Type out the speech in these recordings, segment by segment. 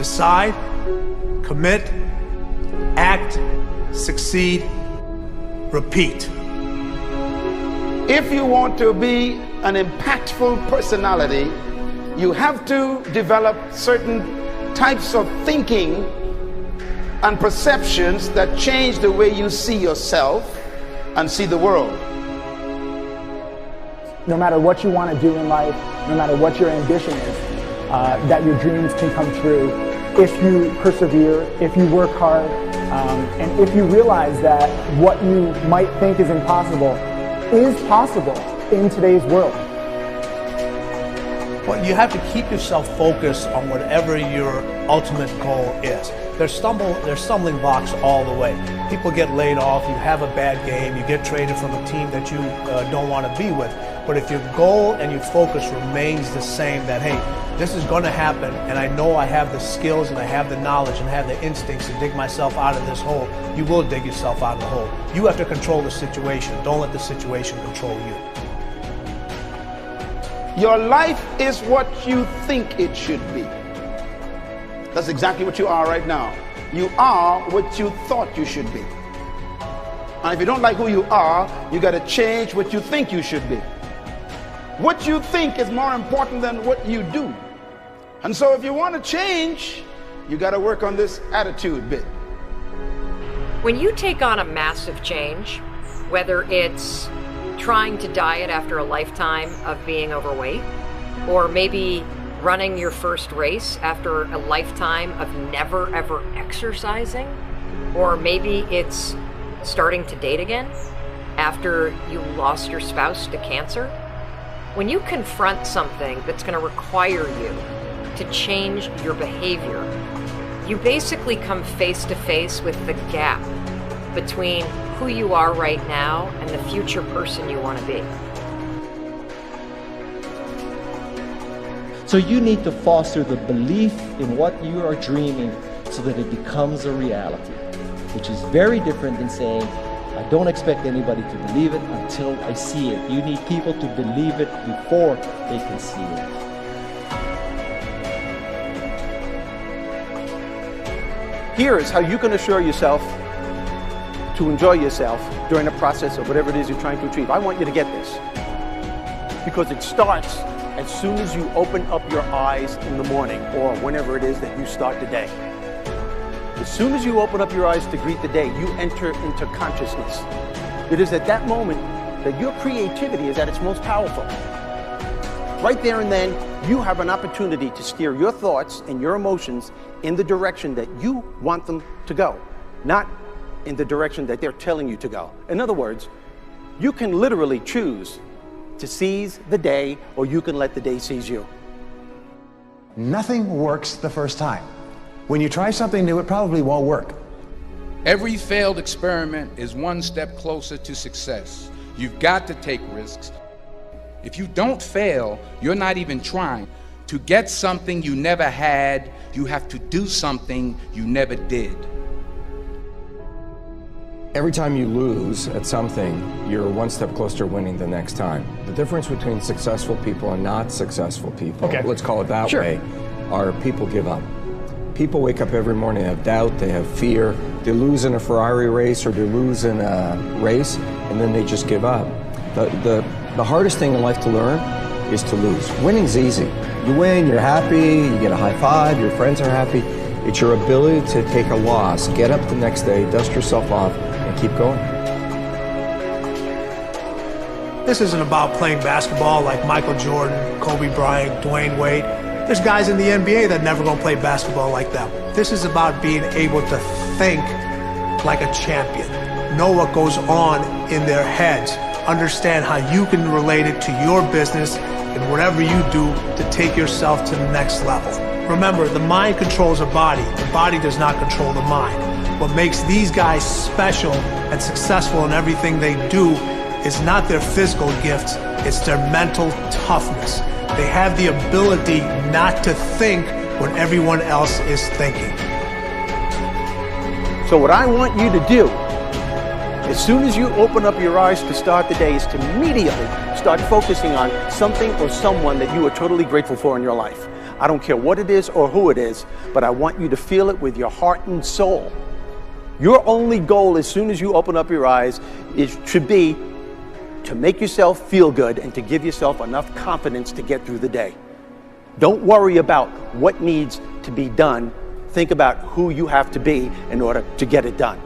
Decide, commit, act, succeed, repeat. If you want to be an impactful personality, you have to develop certain types of thinking and perceptions that change the way you see yourself and see the world. No matter what you want to do in life, no matter what your ambition is, that your dreams can come true if you persevere, if you work hard, and if you realize that what you might think is impossible is possible in today's world. Well, you have to keep yourself focused on whatever your ultimate goal is. There's stumbling blocks all the way. People get laid off, you have a bad game, you get traded from a team that you don't want to be with. But if your goal and your focus remains the same, that hey, this is going to happen, and I know I have the skills and I have the knowledge and I have the instincts to dig myself out of this hole, you will dig yourself out of the hole. You have to control the situation. Don't let the situation control you. Your life is what you think it should be. That's exactly what you are right now. You are what you thought you should be. And if you don't like who you are, you got to change what you think you should be. What you think is more important than what you do. And so if you want to change, you got to work on this attitude bit. When you take on a massive change, whether it's trying to diet after a lifetime of being overweight, or maybe running your first race after a lifetime of never ever exercising, or maybe it's starting to date again after you lost your spouse to cancer. When you confront something that's going to require you to change your behavior, you basically come face to face with the gap between who you are right now and the future person you want to be. So you need to foster the belief in what you are dreaming so that it becomes a reality, which is very different than saying, I don't expect anybody to believe it until I see it. You need people to believe it before they can see it. Here is how you can assure yourself to enjoy yourself during the process of whatever it is you're trying to achieve. I want you to get this, because it starts as soon as you open up your eyes in the morning or whenever it is that you start the day. As soon as you open up your eyes to greet the day, you enter into consciousness. It is at that moment that your creativity is at its most powerful. Right there and then, you have an opportunity to steer your thoughts and your emotions in the direction that you want them to go, not in the direction that they're telling you to go. In other words, you can literally choose to seize the day, or you can let the day seize you. Nothing works the first time. When you try something new, it probably won't work. Every failed experiment is one step closer to success. You've got to take risks. If you don't fail, you're not even trying. To get something you never had, you have to do something you never did. Every time you lose at something, you're one step closer to winning the next time. The difference between successful people and not successful people, let's call it that way, are people give up. People wake up every morning, they have doubt, they have fear, they lose in a Ferrari race or they lose in a race, and then they just give up. The hardest thing in life to learn is to lose. Winning's easy. You win, you're happy, you get a high five, your friends are happy. It's your ability to take a loss, get up the next day, dust yourself off, and keep going. This isn't about playing basketball like Michael Jordan, Kobe Bryant, Dwayne Wade. There's guys in the NBA that never gonna play basketball like them. This is about being able to think like a champion, know what goes on in their heads, understand how you can relate it to your business and whatever you do to take yourself to the next level. Remember, the mind controls the body does not control the mind. What makes these guys special and successful in everything they do is not their physical gifts, it's their mental toughness. They have the ability not to think when everyone else is thinking. So what I want you to do, as soon as you open up your eyes to start the day, is to immediately start focusing on something or someone that you are totally grateful for in your life. I don't care what it is or who it is, but I want you to feel it with your heart and soul. Your only goal as soon as you open up your eyes should be to make yourself feel good and to give yourself enough confidence to get through the day. Don't worry about what needs to be done. Think about who you have to be in order to get it done.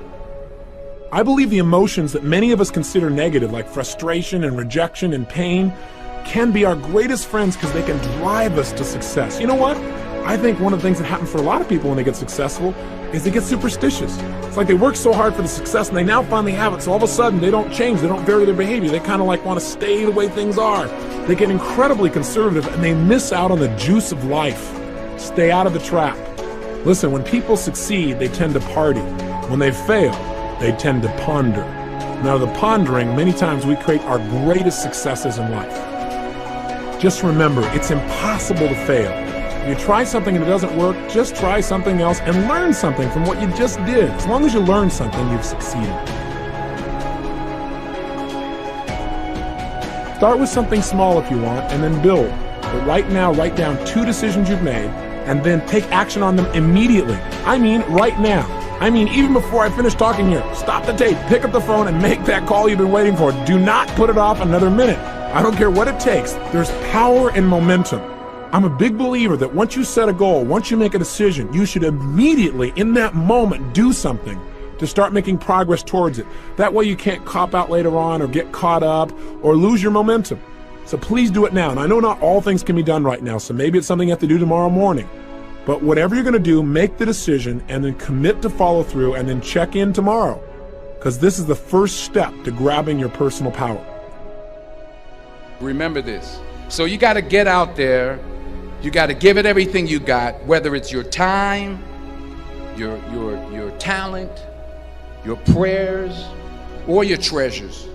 I believe the emotions that many of us consider negative, like frustration and rejection and pain, can be our greatest friends because they can drive us to success. You know what? I think one of the things that happens for a lot of people when they get successful is they get superstitious. It's like they work so hard for the success and they now finally have it, so all of a sudden they don't change, they don't vary their behavior, they kind of like want to stay the way things are. They get incredibly conservative and they miss out on the juice of life. Stay out of the trap. Listen, when people succeed, they tend to party. When they fail, they tend to ponder. Now, the pondering, many times we create our greatest successes in life. Just remember, it's impossible to fail. If you try something and it doesn't work, just try something else and learn something from what you just did. As long as you learn something, you've succeeded. Start with something small if you want, and then build. But right now, write down 2 decisions you've made, and then take action on them immediately. I mean, right now. I mean, even before I finish talking here, stop the tape, pick up the phone, and make that call you've been waiting for. Do not put it off another minute. I don't care what it takes. There's power in momentum. I'm a big believer that once you set a goal, once you make a decision, you should immediately, in that moment, do something to start making progress towards it. That way you can't cop out later on or get caught up or lose your momentum. So please do it now. And I know not all things can be done right now, so maybe it's something you have to do tomorrow morning. But whatever you're going to do, make the decision and then commit to follow through and then check in tomorrow. Because this is the first step to grabbing your personal power. Remember this. So you got to get out there. You got to give it everything you got, whether it's your time, your talent, your prayers, or your treasures.